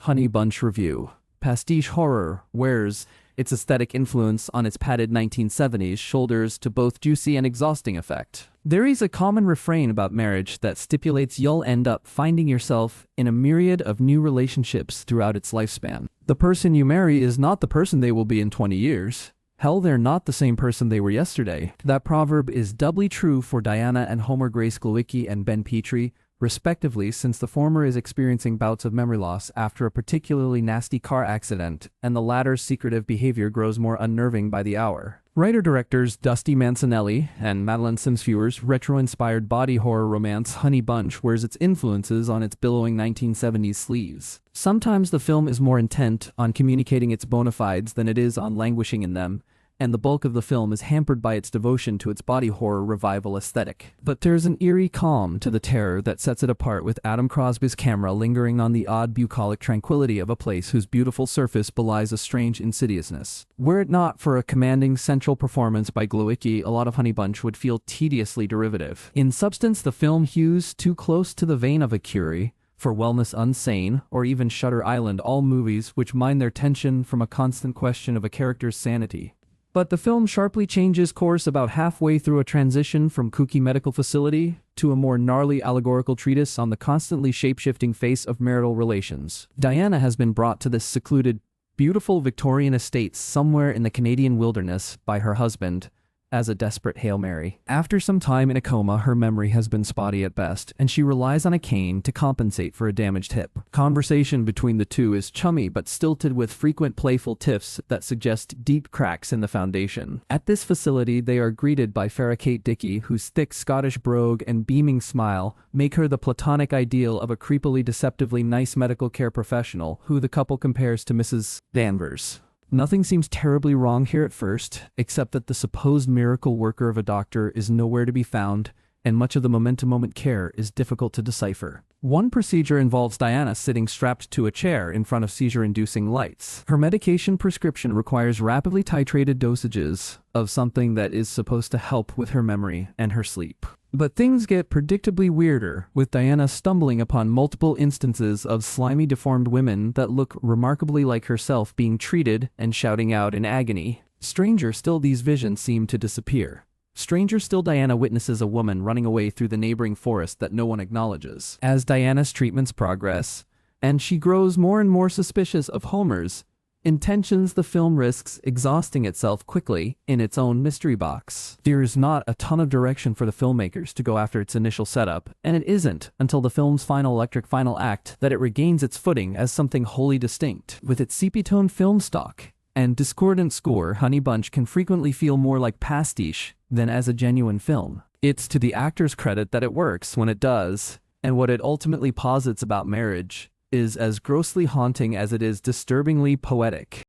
Honey Bunch Review. Pastiche horror wears its aesthetic influence on its padded 1970s shoulders to both juicy and exhausting effect. There is a common refrain about marriage that stipulates you'll end up finding yourself in a myriad of new relationships throughout its lifespan. The person you marry is not the person they will be in 20 years. Hell, they're not the same person they were yesterday. That proverb is doubly true for Diana and Homer Grace Glowicki and Ben Petrie, respectively, since the former is experiencing bouts of memory loss after a particularly nasty car accident, and the latter's secretive behavior grows more unnerving by the hour. Writer-directors Dusty Mancinelli and Madeline Simsfewer's retro-inspired body horror romance Honey Bunch wears its influences on its billowing 1970s sleeves. Sometimes the film is more intent on communicating its bona fides than it is on languishing in them, and the bulk of the film is hampered by its devotion to its body horror revival aesthetic. But there's an eerie calm to the terror that sets it apart, with Adam Crosby's camera lingering on the odd bucolic tranquility of a place whose beautiful surface belies a strange insidiousness. Were it not for a commanding central performance by Glowicki, a lot of Honey Bunch would feel tediously derivative. In substance, the film hews too close to the vein of a Curie, For Wellness Unsane, or even Shutter Island, all movies which mine their tension from a constant question of a character's sanity. But the film sharply changes course about halfway through a transition from kooky medical facility to a more gnarly allegorical treatise on the constantly shape-shifting face of marital relations. Diana has been brought to this secluded, beautiful Victorian estate somewhere in the Canadian wilderness by her husband, as a desperate Hail Mary. After some time in a coma, her memory has been spotty at best, and she relies on a cane to compensate for a damaged hip. Conversation between the two is chummy but stilted, with frequent playful tiffs that suggest deep cracks in the foundation. At this facility, they are greeted by Farrah Kate Dickey, whose thick Scottish brogue and beaming smile make her the platonic ideal of a creepily deceptively nice medical care professional, who the couple compares to Mrs. Danvers. Nothing seems terribly wrong here at first, except that the supposed miracle worker of a doctor is nowhere to be found, and much of the moment-to-moment care is difficult to decipher. One procedure involves Diana sitting strapped to a chair in front of seizure-inducing lights. Her medication prescription requires rapidly titrated dosages of something that is supposed to help with her memory and her sleep. But things get predictably weirder, with Diana stumbling upon multiple instances of slimy, deformed women that look remarkably like herself being treated and shouting out in agony. Stranger still, these visions seem to disappear. Stranger still, Diana witnesses a woman running away through the neighboring forest that no one acknowledges. As Diana's treatments progress, and she grows more and more suspicious of Homer's intentions, the film risks exhausting itself quickly in its own mystery box. There is not a ton of direction for the filmmakers to go after its initial setup, and it isn't until the film's final act that it regains its footing as something wholly distinct. With its sepia-tone film stock and discordant score, Honey Bunch can frequently feel more like Pastiche than as a genuine film. It's to the actor's credit that it works when it does, and what it ultimately posits about marriage is as grossly haunting as it is disturbingly poetic.